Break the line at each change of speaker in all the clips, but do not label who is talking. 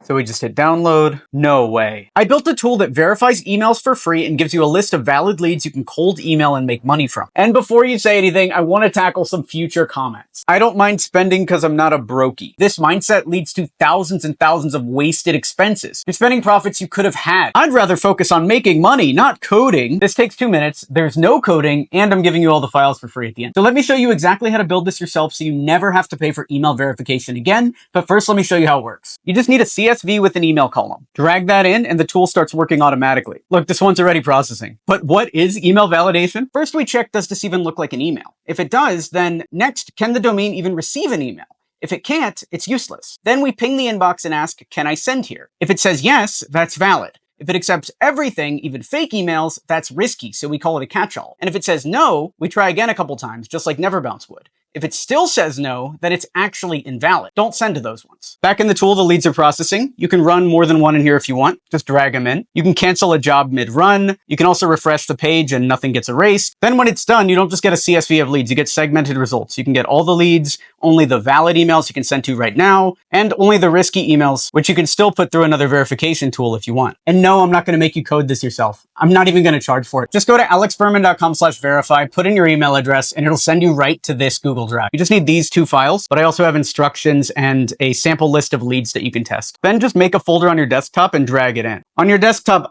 So we just hit download. No way. I built a tool that verifies emails for free and gives you a list of valid leads you can cold email and make money from. And before you say anything, I want to tackle some future comments. I don't mind spending because I'm not a brokey. This mindset leads to thousands and thousands of wasted expenses. You're spending profits you could have had. I'd rather focus on making money, not coding. This takes 2 minutes. There's no coding, and I'm giving you all the files for free at the end. So let me show you exactly how to build this yourself so you never have to pay for email verification again. But first, let me show you how it works. You just need a CSV with an email column. Drag that in and the tool starts working automatically. Look, this one's already processing. But what is email validation? First, we check, does this even look like an email? If it does, then next, can the domain even receive an email? If it can't, it's useless. Then we ping the inbox and ask, can I send here? If it says yes, that's valid. If it accepts everything, even fake emails, that's risky, so we call it a catch-all. And if it says no, we try again a couple times, just like Neverbounce would. If it still says no, then it's actually invalid. Don't send to those ones. Back in the tool, the leads are processing. You can run more than one in here if you want. Just drag them in. You can cancel a job mid-run. You can also refresh the page and nothing gets erased. Then when it's done, you don't just get a CSV of leads. You get segmented results. You can get all the leads, only the valid emails you can send to right now, and only the risky emails, which you can still put through another verification tool if you want. And no, I'm not going to make you code this yourself. I'm not even going to charge for it. Just go to alexberman.com/verify, put in your email address, and it'll send you right to this Google Drive. You just need these 2 files, but I also have instructions and a sample list of leads that you can test. Then just make a folder on your desktop and drag it in. On your desktop,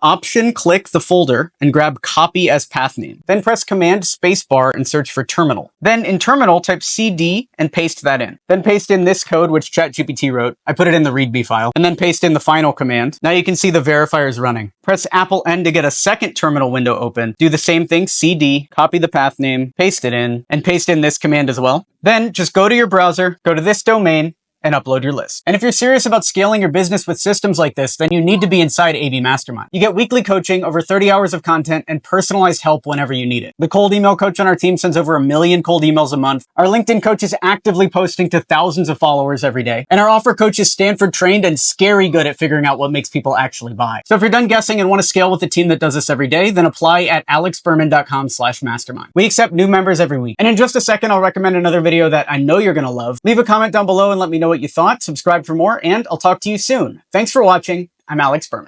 click the folder and grab copy as path name. Then press Command spacebar and search for terminal. Then in terminal, type cd and paste that in. Then paste in this code, which ChatGPT wrote. I put it in the readme file. And then paste in the final command. Now you can see the verifier is running. Press Apple N to get a second terminal window open. Do the same thing, cd, copy the path name, paste it in, and paste in this command as well. Then just go to your browser, go to this domain, and upload your list. And if you're serious about scaling your business with systems like this, then you need to be inside AB Mastermind. You get weekly coaching, over 30 hours of content, and personalized help whenever you need it. The cold email coach on our team sends over 1 million cold emails a month. Our LinkedIn coach is actively posting to thousands of followers every day. And our offer coach is Stanford trained and scary good at figuring out what makes people actually buy. So if you're done guessing and want to scale with a team that does this every day, then apply at alexberman.com/mastermind. We accept new members every week. And in just a second, I'll recommend another video that I know you're going to love. Leave a comment down below and let me know what you thought. Subscribe for more, and I'll talk to you soon. Thanks for watching. I'm Alex Berman.